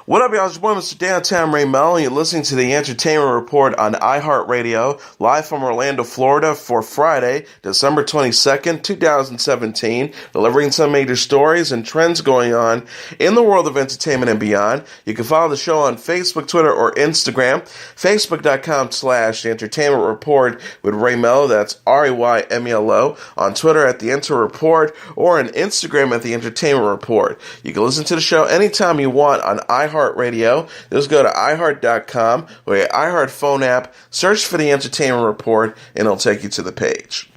What up, y'all? It's your boy, Mr. Downtown Ray Melo, and you're listening to the Entertainment Report on iHeartRadio, live from Orlando, Florida, for Friday, December 22nd, 2017, delivering some major stories and trends going on in the world of entertainment and beyond. You can follow the show on Facebook, Twitter, or Instagram, facebook.com/The Entertainment Report with Ray Melo, that's RAYMELO, on Twitter at The Enter Report, or on Instagram at The Entertainment Report. You can listen to the show anytime you want on iHeartRadio. Just go to iHeart.com or your iHeart phone app, search for The Entertainment Report, and it'll take you to the page.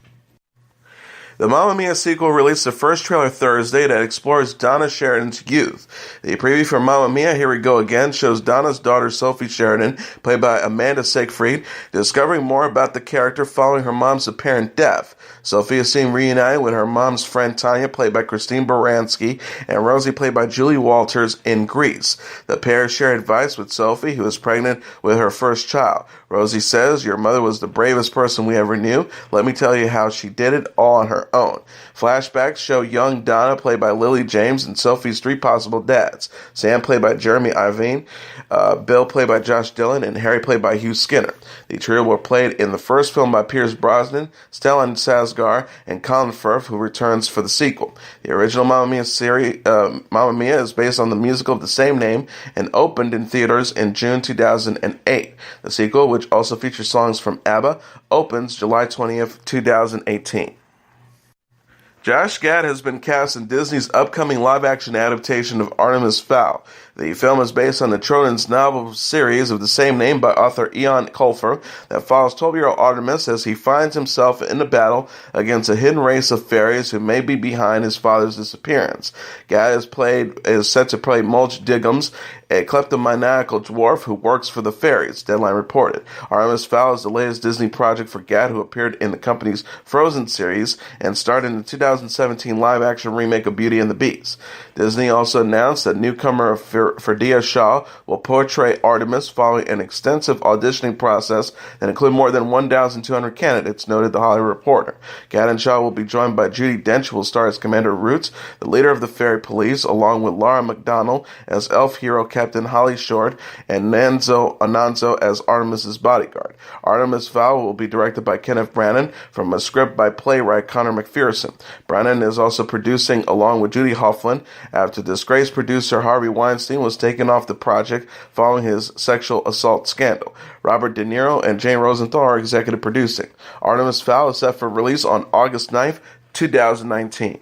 The Mamma Mia sequel released the first trailer Thursday that explores Donna Sheridan's youth. The preview for Mamma Mia, Here We Go Again, shows Donna's daughter Sophie Sheridan, played by Amanda Seyfried, discovering more about the character following her mom's apparent death. Sophie is seen reunited with her mom's friend Tanya, played by Christine Baranski, and Rosie, played by Julie Walters, in Greece. The pair share advice with Sophie, who is pregnant with her first child. Rosie says, "Your mother was the bravest person we ever knew. Let me tell you how she did it all on her own." Flashbacks show young Donna, played by Lily James, and Sophie's three possible dads. Sam, played by Jeremy Irvine, Bill, played by Josh Dillon, and Harry, played by Hugh Skinner. The trio were played in the first film by Pierce Brosnan, Stellan Skarsgård, and Colin Firth, who returns for the sequel. The original Mamma Mia series, Mamma Mia, is based on the musical of the same name and opened in theaters in June 2008. The sequel, which also features songs from ABBA, opens July 20th, 2018. Josh Gad has been cast in Disney's upcoming live-action adaptation of Artemis Fowl. The film is based on the children's novel series of the same name by author Ian Colfer that follows 12-year-old Artemis as he finds himself in a battle against a hidden race of fairies who may be behind his father's disappearance. Gad is set to play Mulch Diggums, a kleptomaniacal dwarf who works for the fairies, Deadline reported. Artemis Fowl is the latest Disney project for Gad, who appeared in the company's Frozen series and starred in the 2017 live-action remake of Beauty and the Beast. Disney also announced that newcomer Ferdia Shaw will portray Artemis following an extensive auditioning process that included more than 1,200 candidates, noted the Hollywood Reporter. Gad and Shaw will be joined by Judi Dench, who will star as Commander Roots, the leader of the fairy police, along with Laura McDonnell as elf hero Captain Holly Short, and Nanzo Ananzo as Artemis's bodyguard. Artemis Fowl will be directed by Kenneth Branagh from a script by playwright Connor McPherson. Branagh is also producing along with Judy Hoffman after disgraced producer Harvey Weinstein was taken off the project following his sexual assault scandal. Robert De Niro and Jane Rosenthal are executive producing. Artemis Fowl is set for release on August 9th, 2019.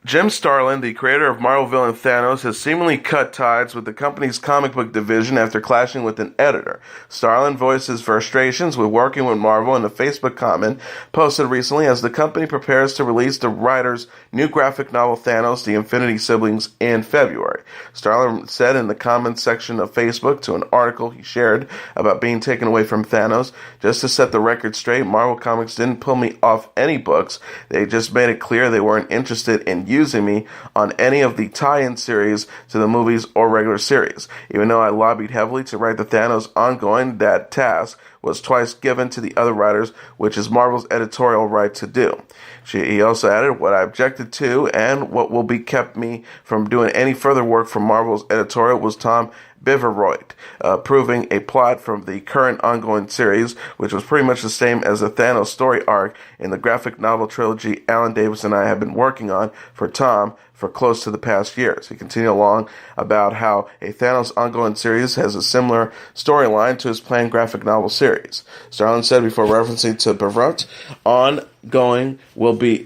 Jim Starlin, the creator of Marvel villain Thanos, has seemingly cut ties with the company's comic book division after clashing with an editor. Starlin voiced his frustrations with working with Marvel in a Facebook comment posted recently as the company prepares to release the writer's new graphic novel Thanos, The Infinity Siblings, in February. Starlin said in the comments section of Facebook to an article he shared about being taken away from Thanos, "Just to set the record straight, Marvel Comics didn't pull me off any books. They just made it clear they weren't interested in using me on any of the tie-in series to the movies or regular series. Even though I lobbied heavily to write the Thanos ongoing, that task was twice given to the other writers, which is Marvel's editorial right to do." He also added, "What I objected to and what will be kept me from doing any further work for Marvel's editorial was Tom Beaverroyd, approving a plot from the current ongoing series, which was pretty much the same as the Thanos story arc in the graphic novel trilogy Alan Davis and I have been working on for Tom for close to the past years." He continued along about how a Thanos ongoing series has a similar storyline to his planned graphic novel series. Starlin said before referencing to Beaverroyd,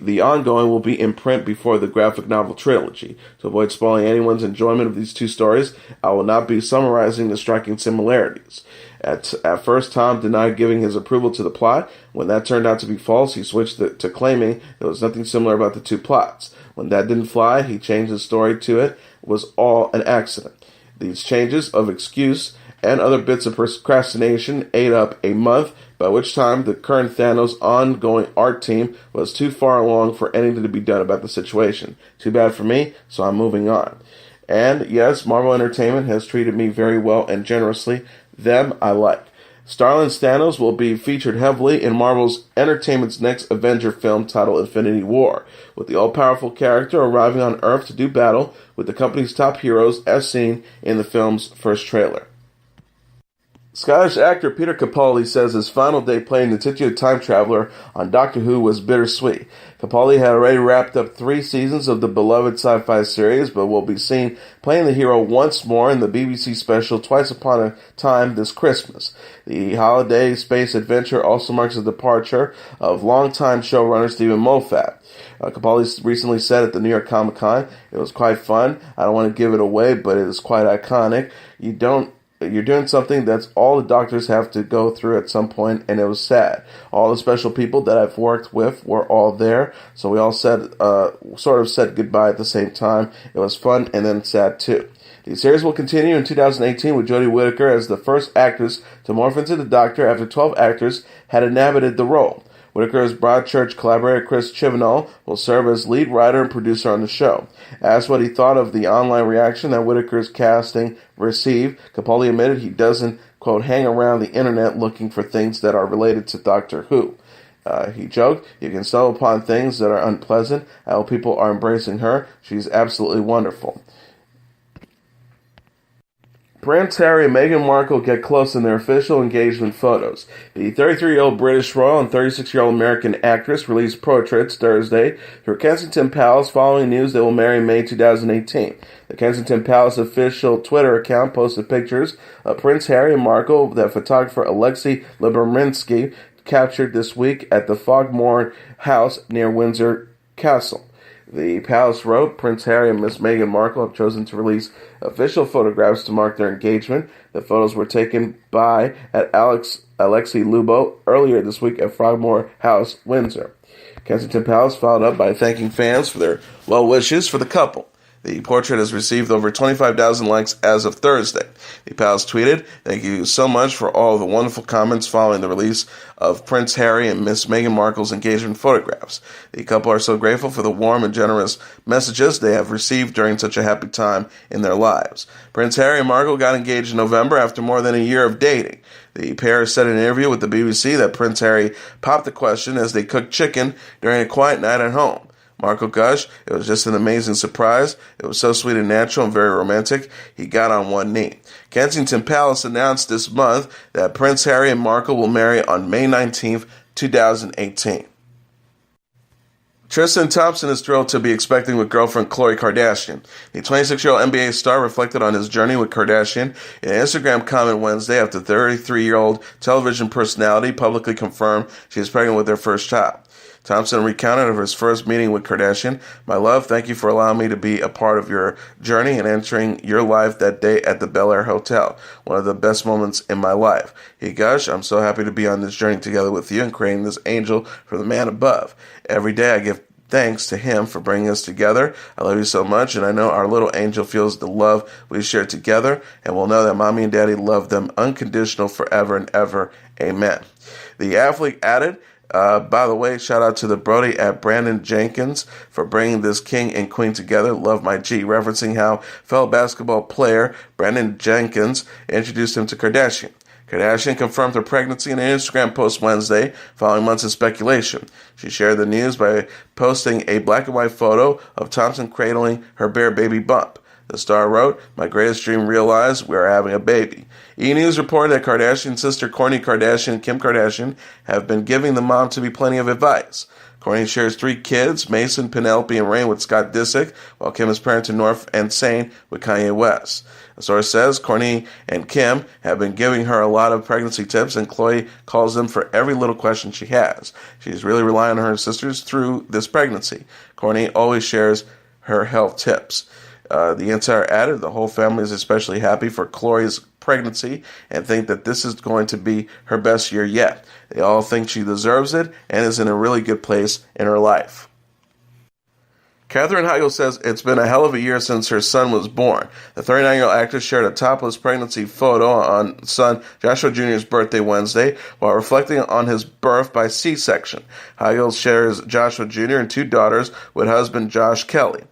the ongoing will be in print before the graphic novel trilogy. To avoid spoiling anyone's enjoyment of these two stories, I will not be summarizing the striking similarities. At first, Tom denied giving his approval to the plot. When that turned out to be false, he switched to claiming there was nothing similar about the two plots. When that didn't fly, he changed his story to it was all an accident. These changes of excuse and other bits of procrastination ate up a month, by which time the current Thanos ongoing art team was too far along for anything to be done about the situation. Too bad for me, so I'm moving on. And yes, Marvel Entertainment has treated me very well and generously. Them I like. Starlin's Thanos will be featured heavily in Marvel's Entertainment's next Avenger film titled Infinity War, with the all-powerful character arriving on Earth to do battle with the company's top heroes as seen in the film's first trailer. Scottish actor Peter Capaldi says his final day playing the titular time traveler on Doctor Who was bittersweet. Capaldi had already wrapped up 3 seasons of the beloved sci-fi series, but will be seen playing the hero once more in the BBC special Twice Upon a Time this Christmas. The holiday space adventure also marks the departure of longtime showrunner Stephen Moffat. Capaldi recently said at the New York Comic Con, "It was quite fun. I don't want to give it away, but it is quite iconic. You're doing something that's all the doctors have to go through at some point, and it was sad. All the special people that I've worked with were all there, so we all said, sort of said goodbye at the same time. It was fun and then sad too." The series will continue in 2018 with Jodie Whittaker as the first actress to morph into the Doctor after 12 actors had inhabited the role. Whittaker's Broadchurch collaborator Chris Chibnall will serve as lead writer and producer on the show. Asked what he thought of the online reaction that Whittaker's casting received, Capaldi admitted he doesn't, quote, hang around the internet looking for things that are related to Doctor Who. He joked, "You can stumble upon things that are unpleasant. I hope people are embracing her. She's absolutely wonderful." Prince Harry and Meghan Markle get close in their official engagement photos. The 33-year-old British royal and 36-year-old American actress released portraits Thursday through Kensington Palace following news they will marry in May 2018. The Kensington Palace official Twitter account posted pictures of Prince Harry and Markle that photographer Alexei Liberminsky captured this week at the Frogmore House near Windsor Castle. The palace wrote, "Prince Harry and Miss Meghan Markle have chosen to release official photographs to mark their engagement. The photos were taken by at Alexei Lubo earlier this week at Frogmore House, Windsor." Kensington Palace followed up by thanking fans for their well wishes for the couple. The portrait has received over 25,000 likes as of Thursday. The palace tweeted, "Thank you so much for all the wonderful comments following the release of Prince Harry and Miss Meghan Markle's engagement photographs. The couple are so grateful for the warm and generous messages they have received during such a happy time in their lives." Prince Harry and Markle got engaged in November after more than a year of dating. The pair said in an interview with the BBC that Prince Harry popped the question as they cooked chicken during a quiet night at home. Markle gushed, "It was just an amazing surprise. It was so sweet and natural and very romantic. He got on one knee." Kensington Palace announced this month that Prince Harry and Markle will marry on May 19th, 2018. Tristan Thompson is thrilled to be expecting with girlfriend Khloe Kardashian. The 26-year-old NBA star reflected on his journey with Kardashian in an Instagram comment Wednesday after the 33-year-old television personality publicly confirmed she is pregnant with their first child. Thompson recounted of his first meeting with Kardashian, "My love, thank you for allowing me to be a part of your journey and entering your life that day at the Bel Air Hotel. One of the best moments in my life." He gushed, "I'm so happy to be on this journey together with you and creating this angel from the man above. Every day I give thanks to him for bringing us together. I love you so much, and I know our little angel feels the love we share together, and will know that mommy and daddy love them unconditional forever and ever. Amen." The athlete added, by the way, shout out to the Brody at Brandon Jenkins for bringing this king and queen together. Love my G, referencing how fellow basketball player Brandon Jenkins introduced him to Kardashian. Kardashian confirmed her pregnancy in an Instagram post Wednesday, following months of speculation. She shared the news by posting a black and white photo of Thompson cradling her bare baby bump. The star wrote, "My greatest dream realized, we are having a baby." E! News reported that Kardashian's sister Kourtney Kardashian and Kim Kardashian have been giving the mom-to-be plenty of advice. Kourtney shares 3 kids, Mason, Penelope, and Rain with Scott Disick, while Kim is parenting North and Sane with Kanye West. The source says Kourtney and Kim have been giving her a lot of pregnancy tips, and Khloe calls them for every little question she has. She's really relying on her sisters through this pregnancy. Kourtney always shares her health tips. The insider added, "The whole family is especially happy for Khloe's pregnancy and think that this is going to be her best year yet. They all think she deserves it and is in a really good place in her life." Katherine Heigl says it's been a hell of a year since her son was born. The 39-year-old actress shared a topless pregnancy photo on son Joshua Jr.'s birthday Wednesday while reflecting on his birth by C-section. Heigl shares Joshua Jr. and 2 daughters with husband Josh Kelly.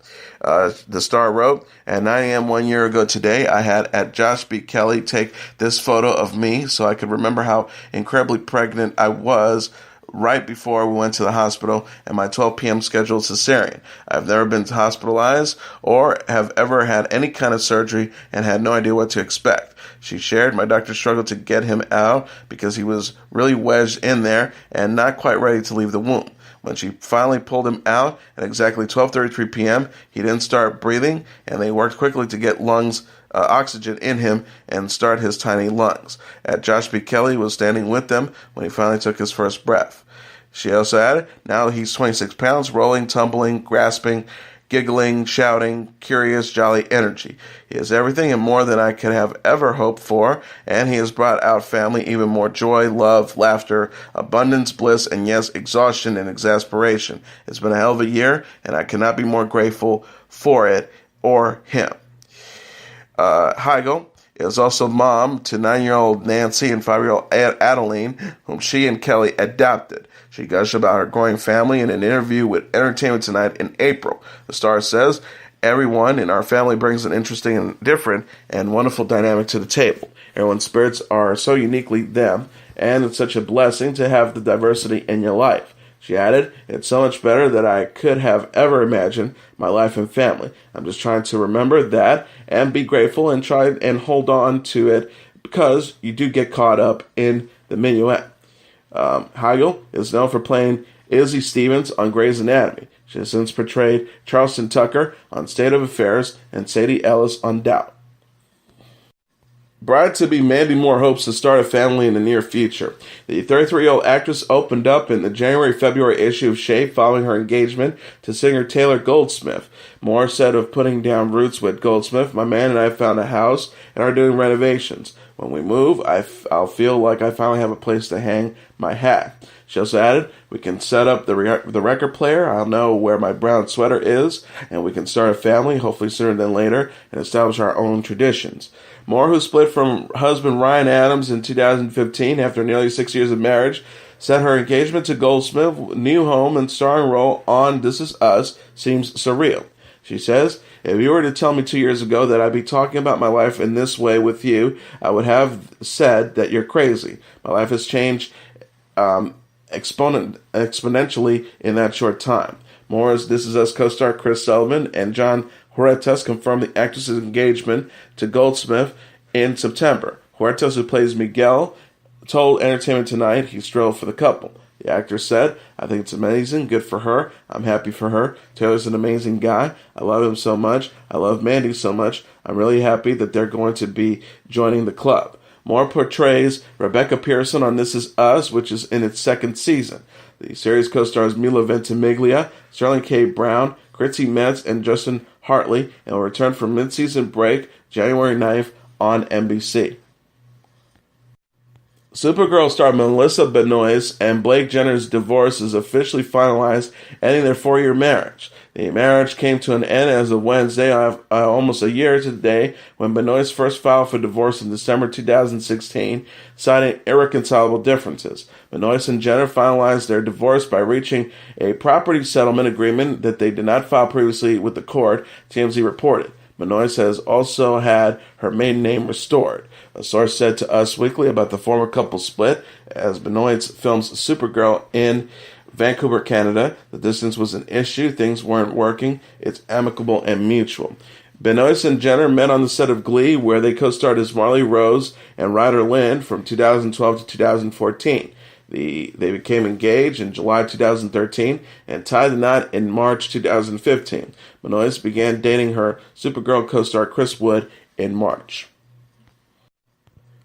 The Star wrote, at 9 a.m. 1 year ago today, I had at Josh B. Kelly take this photo of me so I could remember how incredibly pregnant I was right before we went to the hospital and my 12 p.m. scheduled cesarean. I've never been hospitalized or have ever had any kind of surgery and had no idea what to expect. She shared, my doctor struggled to get him out because he was really wedged in there and not quite ready to leave the womb. When she finally pulled him out at exactly 12:33 p.m., he didn't start breathing, and they worked quickly to get oxygen in him and start his tiny lungs. At Josh B. Kelly was standing with them when he finally took his first breath. She also added, now he's 26 pounds, rolling, tumbling, grasping, giggling, shouting, curious, jolly energy. He has everything and more than I could have ever hoped for, and he has brought out family even more joy, love, laughter, abundance, bliss, and yes, exhaustion and exasperation. It's been a hell of a year, and I cannot be more grateful for it or him. Heigl is also mom to 9-year-old Nancy and 5-year-old Adeline, whom she and Kelly adopted. She gushed about her growing family in an interview with Entertainment Tonight in April. The Star says, everyone in our family brings an interesting and different and wonderful dynamic to the table. Everyone's spirits are so uniquely them, and it's such a blessing to have the diversity in your life. She added, it's so much better than I could have ever imagined my life and family. I'm just trying to remember that and be grateful and try and hold on to it because you do get caught up in the minuet. Heigl is known for playing Izzy Stevens on Grey's Anatomy. She has since portrayed Charleston Tucker on State of Affairs and Sadie Ellis on Doubt. Bride-to-be Mandy Moore hopes to start a family in the near future. The 33-year-old actress opened up in the January-February issue of Shape following her engagement to singer Taylor Goldsmith. Moore said of putting down roots with Goldsmith, my man and I found a house and are doing renovations. When we move, I'll feel like I finally have a place to hang my hat. She also added, we can set up the record player, I'll know where my brown sweater is, and we can start a family, hopefully sooner than later, and establish our own traditions. Moore, who split from husband Ryan Adams in 2015 after nearly 6 years of marriage, said her engagement to Goldsmith, new home and starring role on This Is Us seems surreal. She says, if you were to tell me 2 years ago that I'd be talking about my life in this way with you, I would have said that you're crazy. My life has changed exponentially in that short time. Moore's This Is Us co-star Chris Sullivan and John Huertas confirmed the actress's engagement to Goldsmith in September. Huertas, who plays Miguel, told Entertainment Tonight he's thrilled for the couple. The actor said, I think it's amazing, good for her, I'm happy for her. Taylor's an amazing guy, I love him so much, I love Mandy so much, I'm really happy that they're going to be joining the club. Moore portrays Rebecca Pearson on This Is Us, which is in its second season. The series co-stars Milo Ventimiglia, Sterling K. Brown, Chrissy Metz, and Justin Hartley, and will return for mid-season break January 9th on NBC. Supergirl star Melissa Benoist and Blake Jenner's divorce is officially finalized, ending their 4-year marriage. The marriage came to an end as of Wednesday, almost a year to the day, when Benoist first filed for divorce in December 2016, citing irreconcilable differences. Benoist and Jenner finalized their divorce by reaching a property settlement agreement that they did not file previously with the court, TMZ reported. Benoist has also had her maiden name restored. A source said to Us Weekly about the former couple split as Benoist films Supergirl in Vancouver, Canada. The distance was an issue. Things weren't working. It's amicable and mutual. Benoist and Jenner met on the set of Glee, where they co-starred as Marley Rose and Ryder Lynn from 2012 to 2014. They became engaged in July 2013 and tied the knot in March 2015. Benoist began dating her Supergirl co-star Chris Wood in March.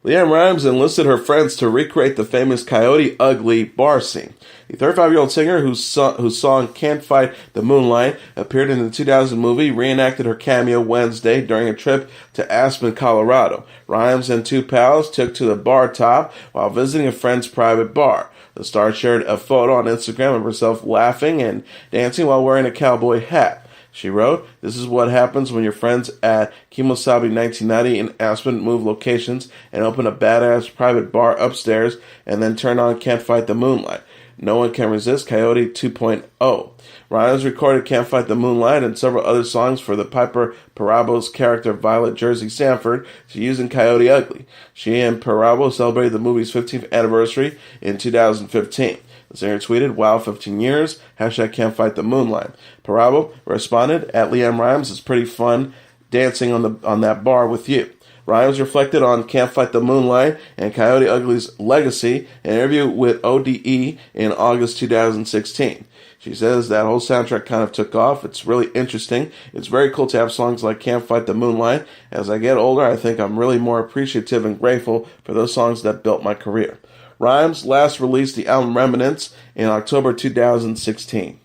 LeAnn Rimes enlisted her friends to recreate the famous Coyote Ugly bar scene. The 35-year-old singer, whose song Can't Fight the Moonlight appeared in the 2000 movie, reenacted her cameo Wednesday during a trip to Aspen, Colorado. Rimes and two pals took to the bar top while visiting a friend's private bar. The star shared a photo on Instagram of herself laughing and dancing while wearing a cowboy hat. She wrote, "This is what happens when your friends at Kimosabi 1990 in Aspen move locations and open a badass private bar upstairs and then turn on Can't Fight the Moonlight. No One Can Resist, Coyote 2.0. Rimes recorded Can't Fight the Moonlight and several other songs for the Piper Parabo's character Violet Jersey Sanford to use in Coyote Ugly. She and Parabo celebrated the movie's 15th anniversary in 2015. The singer tweeted, "Wow, 15 years, hashtag Can't Fight the Moonlight." Parabo responded, "At LeAnn Rimes, it's pretty fun dancing on that bar with you." Rimes reflected on Can't Fight the Moonlight and Coyote Ugly's legacy in an interview with ODE in August 2016. She says that whole soundtrack kind of took off. It's really interesting. It's very cool to have songs like Can't Fight the Moonlight. As I get older, I think I'm really more appreciative and grateful for those songs that built my career. Rimes last released the album Remnants in October 2016.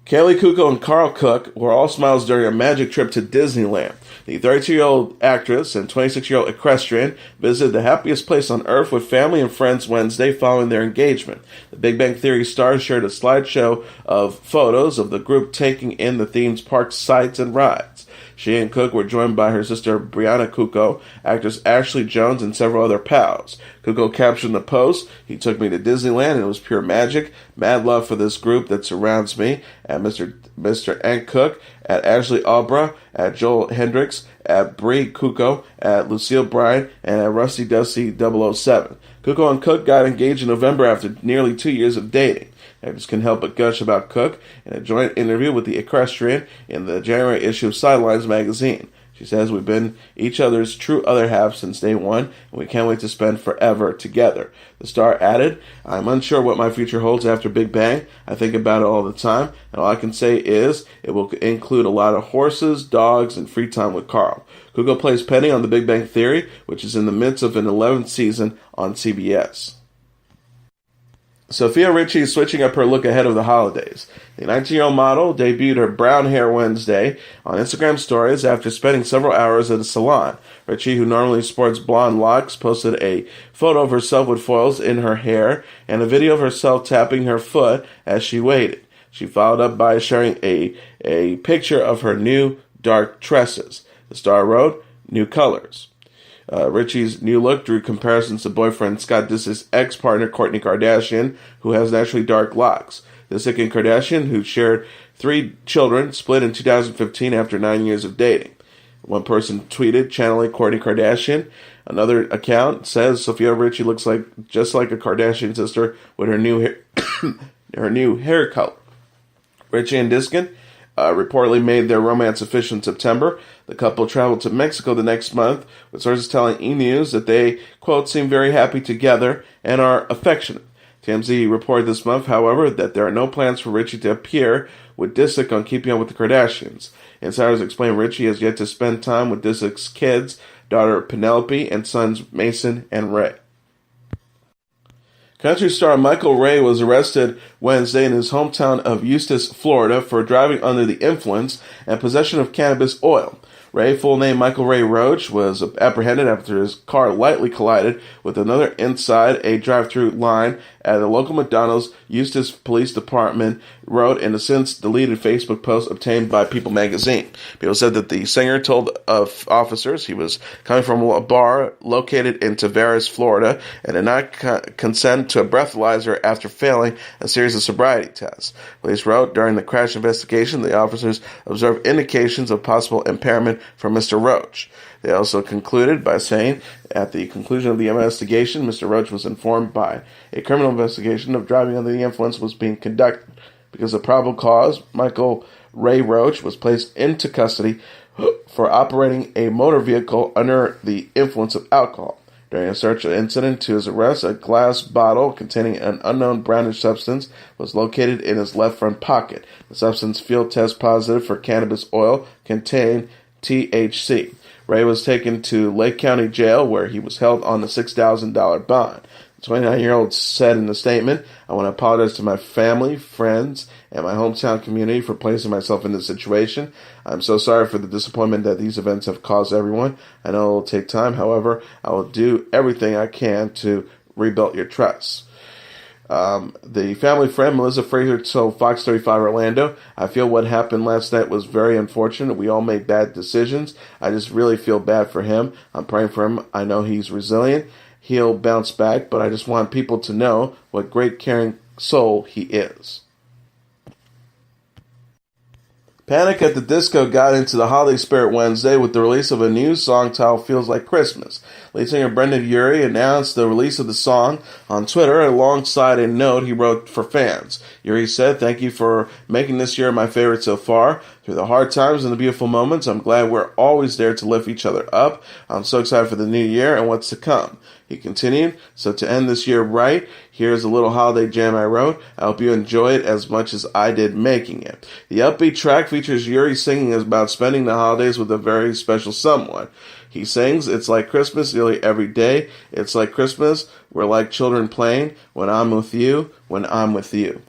Kaley Cuoco and Carl Cook were all smiles during a magic trip to Disneyland. The 32-year-old actress and 26-year-old equestrian visited the happiest place on earth with family and friends Wednesday following their engagement. The Big Bang Theory stars shared a slideshow of photos of the group taking in the theme's park sights and rides. She and Cook were joined by her sister Brianna Cuoco, actress Ashley Jones, and several other pals. Cuoco captioned the post, "He took me to Disneyland and it was pure magic. Mad love for this group that surrounds me." At Mr. Ant Cook, at Ashley Albra, at Joel Hendricks, at Brie Cuoco, at Lucille Bryan, and at Rusty Dusty 007. Cuoco and Cook got engaged in November after nearly 2 years of dating. Actors can help but gush about Cook in a joint interview with the equestrian in the January issue of Sidelines magazine. She says, "We've been each other's true other half since day one, and we can't wait to spend forever together." The star added, "I'm unsure what my future holds after Big Bang. I think about it all the time, and all I can say is it will include a lot of horses, dogs, and free time with Carl." Cuoco plays Penny on The Big Bang Theory, which is in the midst of an 11th season on CBS. Sophia Richie is switching up her look ahead of the holidays. The 19-year-old model debuted her brown hair Wednesday on Instagram stories after spending several hours at a salon. Richie, who normally sports blonde locks, posted a photo of herself with foils in her hair and a video of herself tapping her foot as she waited. She followed up by sharing a picture of her new dark tresses. The star wrote, "New colors." Richie's new look drew comparisons to boyfriend Scott Disick's ex-partner Kourtney Kardashian, who has naturally dark locks. Disick and Kardashian, who shared 3 children, split in 2015 after 9 years of dating. One person tweeted, channeling Kourtney Kardashian. Another account says Sophia Richie looks just like a Kardashian sister with her new hair, her new hair color. Richie and Disick reportedly made their romance official in September. The couple traveled to Mexico the next month, with sources telling E! News that they, quote, seem very happy together and are affectionate. TMZ reported this month, however, that there are no plans for Richie to appear with Disick on Keeping Up with the Kardashians. Insiders explain Richie has yet to spend time with Disick's kids, daughter Penelope, and sons Mason and Ray. Country star Michael Ray was arrested Wednesday in his hometown of Eustis, Florida, for driving under the influence and possession of cannabis oil. Ray, full name Michael Ray Roche, was apprehended after his car lightly collided with another inside a drive-through line at a local McDonald's. Eustis Police Department wrote in a since-deleted Facebook post obtained by People magazine. People said that the singer told of officers he was coming from a bar located in Tavares, Florida, and did not consent to a breathalyzer after failing a series of sobriety tests. Police wrote, during the crash investigation, the officers observed indications of possible impairment from Mr. Roche. They also concluded by saying, at the conclusion of the investigation, Mr. Roche was informed by a criminal investigation of driving under the influence was being conducted. Because of probable cause, Michael Ray Roche was placed into custody for operating a motor vehicle under the influence of alcohol. During a search incident to his arrest, a glass bottle containing an unknown brownish substance was located in his left front pocket. The substance field test positive for cannabis oil contained THC. Ray was taken to Lake County Jail, where he was held on a $6,000 bond. The 29-year-old said in a statement, "I want to apologize to my family, friends, and my hometown community for placing myself in this situation. I'm so sorry for the disappointment that these events have caused everyone. I know it will take time. However, I will do everything I can to rebuild your trust." The family friend, Melissa Fraser, told Fox 35 Orlando, "I feel what happened last night was very unfortunate. We all made bad decisions. I just really feel bad for him. I'm praying for him. I know he's resilient, he'll bounce back, but I just want people to know what great caring soul he is. Panic at the Disco got into the holiday spirit Wednesday with the release of a new song titled Feels Like Christmas. Lead singer Brendon Urie announced the release of the song on Twitter alongside a note he wrote for fans. Urie said, "Thank you for making this year my favorite so far. Through the hard times and the beautiful moments, I'm glad we're always there to lift each other up. I'm so excited for the new year and what's to come." He continued, "So to end this year right, here's a little holiday jam I wrote. I hope you enjoy it as much as I did making it." The upbeat track features Urie singing about spending the holidays with a very special someone. He sings, "It's like Christmas nearly every day. It's like Christmas. We're like children playing. When I'm with you, when I'm with you."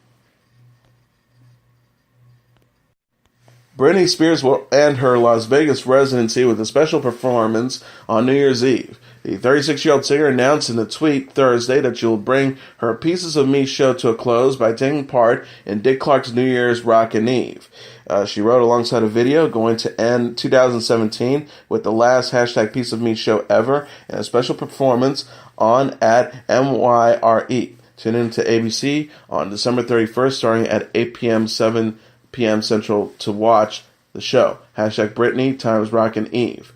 Britney Spears will end her Las Vegas residency with a special performance on New Year's Eve. The 36-year-old singer announced in a tweet Thursday that she will bring her Pieces of Me show to a close by taking part in Dick Clark's New Year's Rockin' Eve. She wrote alongside a video going to end 2017 with the last #Piece of Me show ever and a special performance on at MYRE. Tune in to ABC on December 31st starting at 8 p.m. 7 p.m. Central to watch the show. #Britney times Rockin' Eve.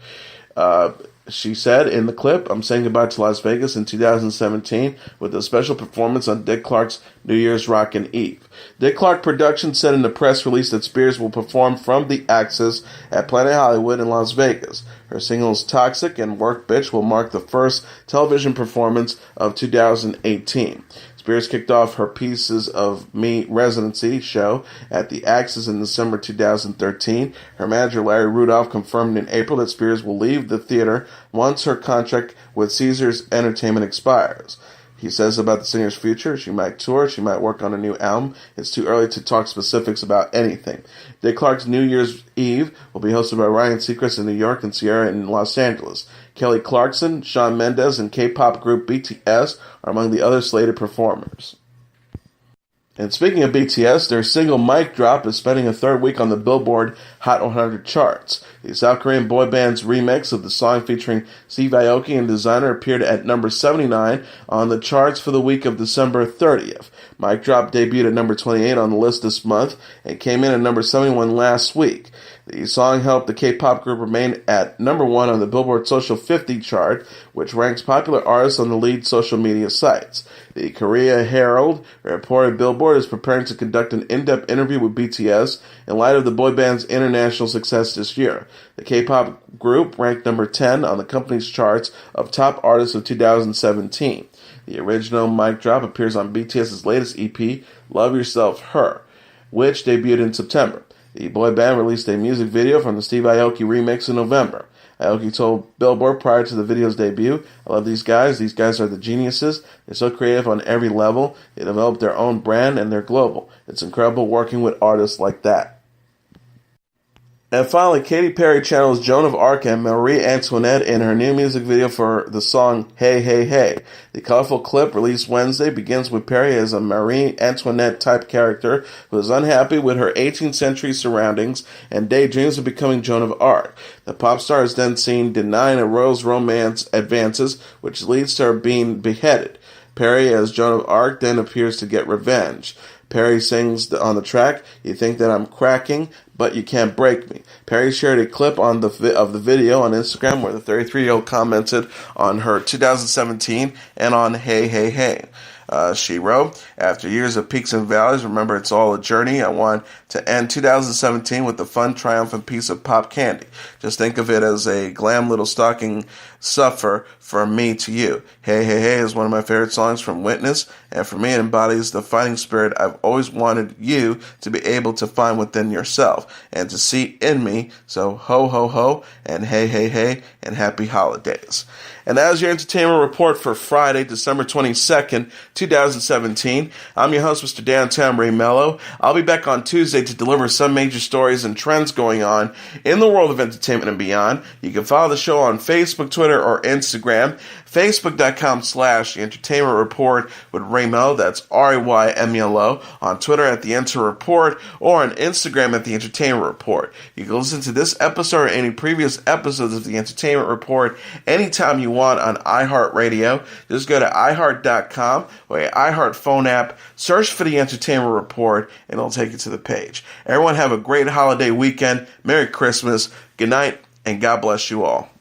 She said in the clip, "I'm saying goodbye to Las Vegas in 2017 with a special performance on Dick Clark's New Year's Rockin' Eve." Dick Clark Productions said in the press release that Spears will perform from the Axis at Planet Hollywood in Las Vegas. Her singles Toxic and Work Bitch will mark the first television performance of 2018. Spears kicked off her Pieces of Me residency show at the Axis in December 2013. Her manager Larry Rudolph confirmed in April that Spears will leave the theater once her contract with Caesars Entertainment expires. He says about the singer's future, she might tour, she might work on a new album. It's too early to talk specifics about anything. Dick Clark's New Year's Eve will be hosted by Ryan Seacrest in New York and Sierra in Los Angeles. Kelly Clarkson, Shawn Mendes, and K-pop group BTS are among the other slated performers. And speaking of BTS, their single Mic Drop is spending a third week on the Billboard Hot 100 charts. The South Korean boy band's remix of the song featuring Steve Aoki and Designer appeared at number 79 on the charts for the week of December 30th. Mic Drop debuted at number 28 on the list this month and came in at number 71 last week. The song helped the K-pop group remain at number 1 on the Billboard Social 50 chart, which ranks popular artists on the lead social media sites. The Korea Herald reported Billboard is preparing to conduct an in-depth interview with BTS in light of the boy band's international success this year. The K-pop group ranked number 10 on the company's charts of top artists of 2017. The original Mic Drop appears on BTS's latest EP, Love Yourself Her, which debuted in September. The boy band released a music video from the Steve Aoki remix in November. Aoki told Billboard prior to the video's debut, "I love these guys. These guys are the geniuses. They're so creative on every level. They develop their own brand and they're global. It's incredible working with artists like that." And finally, Katy Perry channels Joan of Arc and Marie Antoinette in her new music video for the song Hey Hey Hey. The colorful clip released Wednesday begins with Perry as a Marie Antoinette-type character who is unhappy with her 18th century surroundings and daydreams of becoming Joan of Arc. The pop star is then seen denying a royal's romance advances, which leads to her being beheaded. Perry as Joan of Arc then appears to get revenge. Perry sings on the track, "You think that I'm cracking, but you can't break me." Perry shared a clip of the video on Instagram where the 33-year-old commented on her 2017 and on Hey Hey Hey. She wrote, "After years of peaks and valleys, remember it's all a journey. I want to end 2017 with a fun, triumphant piece of pop candy. Just think of it as a glam little stocking stuffer from me to you. Hey Hey Hey is one of my favorite songs from Witness, and for me it embodies the fighting spirit I've always wanted you to be able to find within yourself and to see in me. So ho ho ho and hey hey hey and happy holidays." And that was your entertainment report for Friday, December 22nd, 2017. I'm your host, Mr. Downtown Ray Melo. I'll be back on Tuesday to deliver some major stories and trends going on in the world of entertainment and beyond. You can follow the show on Facebook, Twitter, or Instagram. Facebook.com/The Entertainment Report with Ray Raymo, that's R-A-Y-M-E-L-O, on Twitter at The Enter Report, or on Instagram at The Entertainment Report. You can listen to this episode or any previous episodes of The Entertainment Report anytime you want on iHeartRadio. Just go to iHeart.com or your iHeart phone app, search for The Entertainment Report, and it'll take you to the page. Everyone have a great holiday weekend. Merry Christmas. Good night, and God bless you all.